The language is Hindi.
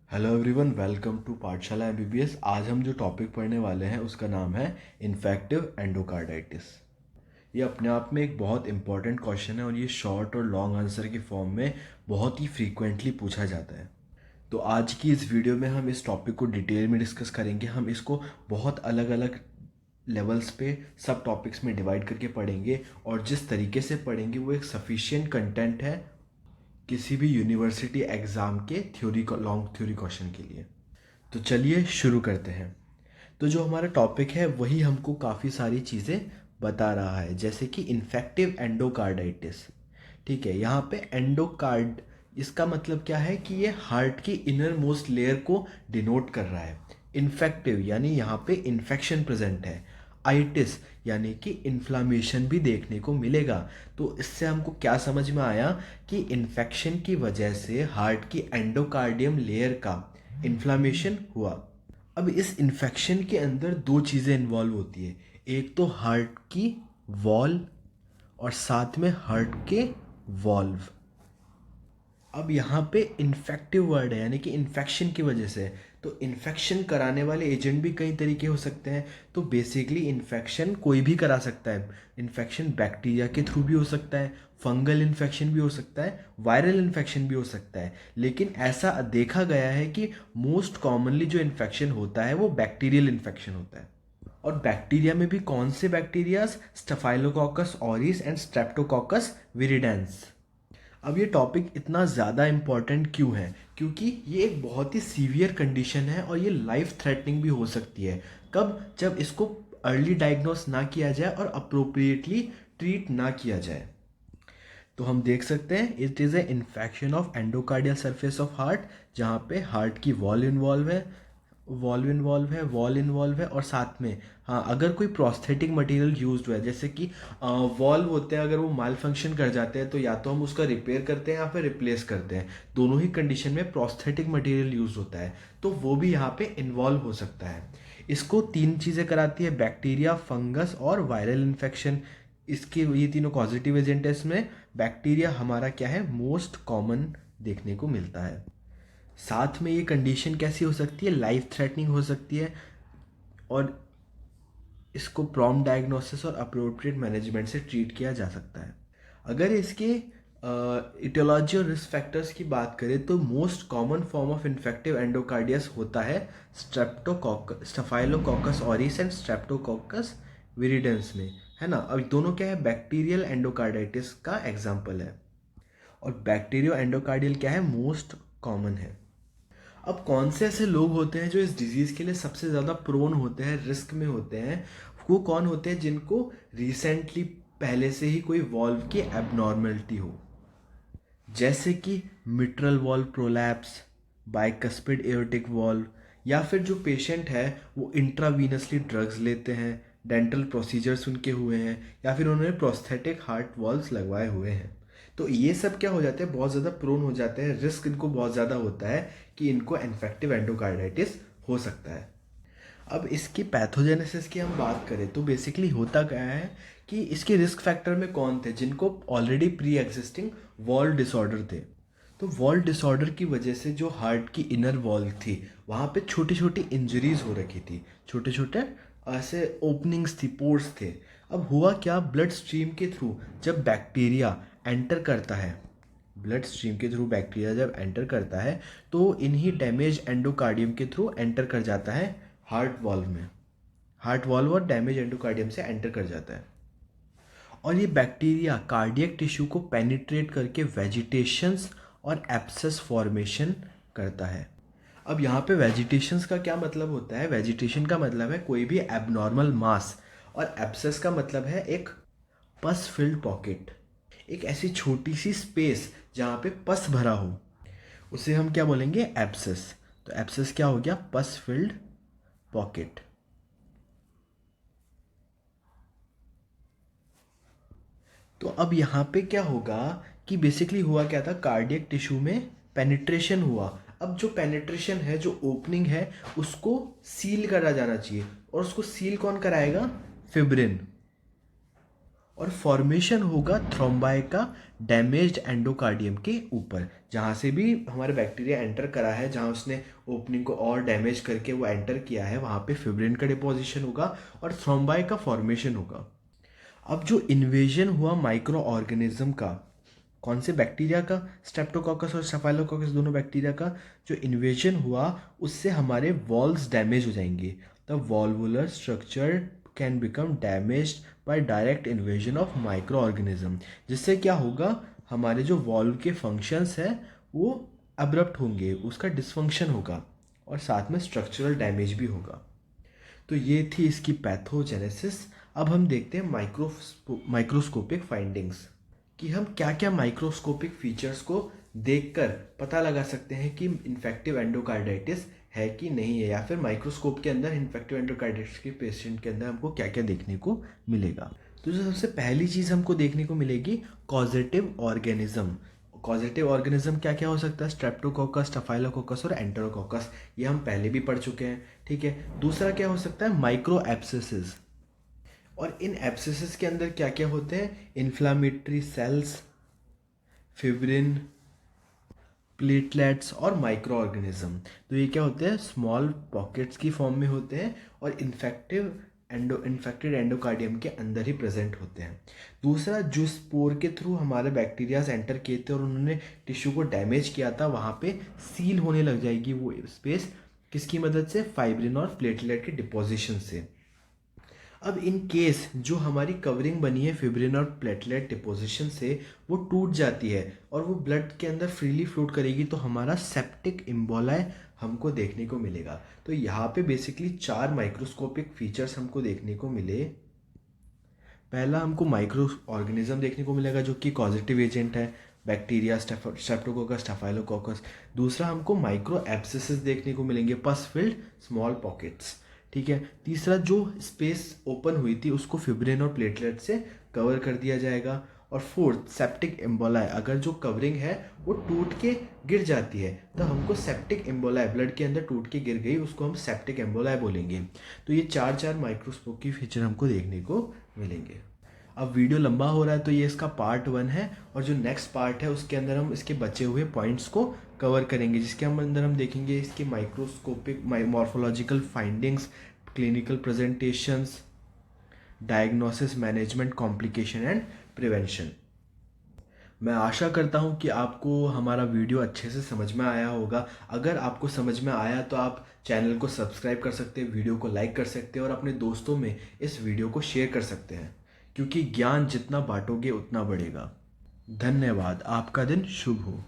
हेलो एवरीवन, वेलकम टू पाठशाला एमबीबीएस। आज हम जो टॉपिक पढ़ने वाले हैं उसका नाम है इन्फेक्टिव एंडोकार्डाइटिस। ये अपने आप में एक बहुत इंपॉर्टेंट क्वेश्चन है और ये शॉर्ट और लॉन्ग आंसर के फॉर्म में बहुत ही फ्रीक्वेंटली पूछा जाता है। तो आज की इस वीडियो में हम इस टॉपिक को डिटेल में डिस्कस करेंगे। हम इसको बहुत अलग अलग लेवल्स पे सब टॉपिक्स में डिवाइड करके पढ़ेंगे और जिस तरीके से पढ़ेंगे वो एक सफिशिएंट कंटेंट है किसी भी यूनिवर्सिटी एग्ज़ाम के थ्योरी लॉन्ग थ्योरी क्वेश्चन के लिए। तो चलिए शुरू करते हैं। तो जो हमारा टॉपिक है वही हमको काफ़ी सारी चीज़ें बता रहा है, जैसे कि इन्फेक्टिव एंडोकार्डाइटिस। ठीक है, यहाँ पे एंडोकार्ड इसका मतलब क्या है कि ये हार्ट की इनर मोस्ट लेयर को डिनोट कर रहा है। इन्फेक्टिव यानी यहाँ पे इन्फेक्शन प्रेजेंट है। आइटिस यानी कि इन्फ्लामेशन भी देखने को मिलेगा। तो इससे हमको क्या समझ में आया कि इन्फेक्शन की वजह से हार्ट की एंडोकार्डियम लेयर का इन्फ्लामेशन हुआ। अब इस इन्फेक्शन के अंदर दो चीज़ें इन्वॉल्व होती है, एक तो हार्ट की वॉल और साथ में हार्ट के वॉल्व। अब यहाँ पे इन्फेक्टिव वर्ड है यानी कि इन्फेक्शन की वजह से। तो इन्फेक्शन कराने वाले एजेंट भी कई तरीके हो सकते हैं। तो बेसिकली इन्फेक्शन कोई भी करा सकता है। इन्फेक्शन बैक्टीरिया के थ्रू भी हो सकता है, फंगल इन्फेक्शन भी हो सकता है, वायरल इन्फेक्शन भी हो सकता है। लेकिन ऐसा देखा गया है कि मोस्ट कॉमनली जो इन्फेक्शन होता है वो बैक्टीरियल इन्फेक्शन होता है। और बैक्टीरिया में भी कौन से bacterias? Staphylococcus aureus and streptococcus viridans. अब ये टॉपिक इतना ज़्यादा इम्पॉर्टेंट क्यों है? क्योंकि ये एक बहुत ही सीवियर कंडीशन है और ये लाइफ थ्रेटनिंग भी हो सकती है। कब? जब इसको अर्ली डायग्नोस ना किया जाए और अप्रोप्रिएटली ट्रीट ना किया जाए। तो हम देख सकते हैं it is a infection of endocardial surface of heart, जहाँ पे हार्ट की वॉल इन्वॉल्व है और साथ में हाँ, अगर कोई प्रोस्थेटिक मटेरियल यूज्ड हुआ है, जैसे कि वॉल्व होते हैं, अगर वो माल फंक्शन कर जाते हैं तो या तो हम उसका रिपेयर करते हैं या फिर रिप्लेस करते हैं। दोनों ही कंडीशन में प्रोस्थेटिक मटेरियल यूज होता है, तो वो भी यहाँ पे इन्वॉल्व हो सकता है। इसको तीन चीज़ें कराती है, बैक्टीरिया, फंगस और वायरल इन्फेक्शन। इसके ये तीनों पॉजिटिव एजेंट है। इसमें बैक्टीरिया हमारा क्या है, मोस्ट कॉमन देखने को मिलता है। साथ में ये कंडीशन कैसी हो सकती है, लाइफ थ्रेटनिंग हो सकती है और इसको प्रॉम्प्ट डायग्नोसिस और अप्रोप्रिएट मैनेजमेंट से ट्रीट किया जा सकता है। अगर इसके इटियोलॉजी और रिस्क फैक्टर्स की बात करें तो most common form of infective endocarditis होता है staphylococcus aureus and streptococcus viridans में, है ना। अब दोनों क्या है, बैक्टीरियल एंडोकार्डाइटिस का एग्जाम्पल है और बैक्टीरियो एंडोकार्डियल क्या है, मोस्ट कॉमन है। अब कौन से ऐसे लोग होते हैं जो इस डिजीज़ के लिए सबसे ज़्यादा प्रोन होते हैं, रिस्क में होते हैं? वो कौन होते हैं जिनको रिसेंटली पहले से ही कोई वॉल्व की एबनॉर्मलिटी हो, जैसे कि mitral valve prolapse, bicuspid aortic valve, या फिर जो पेशेंट है वो इंट्रावीनसली ड्रग्स लेते हैं, डेंटल प्रोसीजर्स उनके हुए हैं, या फिर उन्होंने प्रोस्थेटिक हार्ट वॉल्व्स लगवाए हुए हैं। तो ये सब क्या हो जाते हैं, बहुत ज़्यादा प्रोन हो जाते हैं, रिस्क इनको बहुत ज़्यादा होता है कि इनको इन्फेक्टिव एंडोकार्डाइटिस हो सकता है। अब इसकी पैथोजेनेसिस की हम बात करें तो बेसिकली होता क्या है कि इसके रिस्क फैक्टर में कौन थे, जिनको already pre existing wall disorder थे। तो वॉल डिसऑर्डर की वजह से जो हार्ट की इनर वॉल थी वहाँ पे छोटी छोटी इंजरीज हो रखी थी, छोटे छोटे ऐसे ओपनिंग्स थी, पोर्स थे। अब हुआ क्या, ब्लड स्ट्रीम के थ्रू जब बैक्टीरिया एंटर करता है, ब्लड स्ट्रीम के थ्रू बैक्टीरिया जब एंटर करता है तो इन्हीं डैमेज एंडोकार्डियम के थ्रू एंटर कर जाता है हार्ट वॉल्व में। हार्ट वॉल्व और डैमेज एंडोकार्डियम से एंटर कर जाता है और ये बैक्टीरिया कार्डियक टिश्यू को पेनिट्रेट करके वेजिटेशंस और एब्सेस फॉर्मेशन करता है। अब यहाँ पे वेजिटेशंस का क्या मतलब होता है? वेजिटेशन का मतलब है कोई भी एबनॉर्मल मास, और एब्सेस का मतलब है एक पस फिल्ड पॉकेट, एक ऐसी छोटी सी स्पेस जहाँ पे पस भरा हो, उसे हम क्या बोलेंगे, एब्सेस। तो एब्सेस क्या हो गया, पस फिल्ड पॉकेट। तो अब यहाँ पे क्या होगा कि बेसिकली हुआ क्या था, कार्डियक टिश्यू में पेनिट्रेशन हुआ। अब जो पेनिट्रेशन है, जो ओपनिंग है, उसको सील करा जाना चाहिए और उसको सील कौन कराएगा, फिब्रिन। और फॉर्मेशन होगा थ्रोम्बाई का डैमेज्ड एंडोकार्डियम के ऊपर, जहाँ से भी हमारे बैक्टीरिया एंटर करा है, जहाँ उसने ओपनिंग को और डैमेज करके वो एंटर किया है, वहाँ पे फिब्रिन का डिपोजिशन होगा और थ्रोम्बाई का फॉर्मेशन होगा। अब जो इन्वेजन हुआ माइक्रो ऑर्गेनिज्म का, कौन से बैक्टीरिया का, स्ट्रेप्टोकोकस और स्टेफाइलोकोकस दोनों बैक्टीरिया का जो इन्वेजन हुआ, उससे हमारे वॉल्व्स डैमेज हो जाएंगे। The valvular structure can become damaged by direct invasion of microorganism, जिससे क्या होगा, हमारे जो वॉल्व के फंक्शंस हैं वो अब्रप्ट होंगे, उसका डिसफंक्शन होगा और साथ में स्ट्रक्चरल डैमेज भी होगा। तो ये थी इसकी पैथोजेनेसिस। अब हम देखते हैं माइक्रोस्कोपिक फाइंडिंग्स, कि हम क्या क्या माइक्रोस्कोपिक फीचर्स को देखकर पता लगा सकते हैं कि इन्फेक्टिव एंडोकार्डाइटिस है कि नहीं है, या फिर माइक्रोस्कोप के अंदर इन्फेक्टिव एंडोकार्डाइटिस के पेशेंट के अंदर हमको क्या क्या देखने को मिलेगा। तो जो सबसे पहली चीज़ हमको देखने को मिलेगी, कॉजेटिव ऑर्गेनिज्म। कॉजेटिव ऑर्गेनिज्म क्या क्या हो सकता है, स्ट्रेप्टोकोकस, स्टेफाइलोकोकस और एंटेरोकोकस, ये हम पहले भी पढ़ चुके हैं, ठीक है। दूसरा क्या हो सकता है, माइक्रो एब्सेसिस। और इन एब्सेसिस के अंदर क्या क्या होते हैं, इन्फ्लामेटरी सेल्स, फिब्रिन, प्लेटलेट्स और माइक्रो ऑर्गेनिज्म। तो ये क्या होते हैं, स्मॉल पॉकेट्स की फॉर्म में होते हैं और इन्फेक्टेड एंडोकार्डियम के अंदर ही प्रेजेंट होते हैं। दूसरा, जो स्पोर के थ्रू हमारे बैक्टीरियाज एंटर किए थे और उन्होंने टिश्यू को डैमेज किया था, वहाँ पे सील होने लग जाएगी वो स्पेस, किसकी मदद से, फाइब्रिन और प्लेटलेट के डिपोजिशन से। अब इन केस जो हमारी कवरिंग बनी है फिब्रिन और प्लेटलेट डिपोजिशन से, वो टूट जाती है और वो ब्लड के अंदर फ्रीली फ्लोट करेगी, तो हमारा सेप्टिक इम्बोलाई हमको देखने को मिलेगा। तो यहाँ पे बेसिकली 4 माइक्रोस्कोपिक फीचर्स हमको देखने को मिले। पहला, हमको माइक्रो ऑर्गेनिज्म देखने को मिलेगा जो कि कॉजेटिव एजेंट है, बैक्टीरिया, स्ट्रेप्टोकोकस, स्टेफाइलोकोकस। दूसरा, हमको माइक्रो एब्सेसिस देखने को मिलेंगे, पस फिल्ड स्मॉल पॉकेट्स, ठीक है। तीसरा, जो स्पेस ओपन हुई थी उसको फिब्रिन और प्लेटलेट से कवर कर दिया जाएगा। और फोर्थ, सेप्टिक एम्बोलाई, अगर जो कवरिंग है वो टूट के गिर जाती है तो हमको सेप्टिक एम्बोलाई, ब्लड के अंदर टूट के गिर गई, उसको हम सेप्टिक एम्बोलाई बोलेंगे। तो ये 4 माइक्रोस्कोप की फीचर हमको देखने को मिलेंगे। अब वीडियो लंबा हो रहा है तो ये इसका पार्ट 1 है, और जो नेक्स्ट पार्ट है उसके अंदर हम इसके बचे हुए पॉइंट्स को कवर करेंगे, जिसके अंदर हम देखेंगे इसके microscopic morphological findings, clinical presentations, diagnosis, management, complication and prevention. मैं आशा करता हूँ कि आपको हमारा वीडियो अच्छे से समझ में आया होगा। अगर आपको समझ में आया तो आप चैनल को सब्सक्राइब कर सकते हैं, वीडियो को लाइक कर सकते हैं और अपने दोस्तों में इस वीडियो को शेयर कर सकते हैं, क्योंकि ज्ञान जितना बांटोगे उतना बढ़ेगा। धन्यवाद। आपका दिन शुभ हो।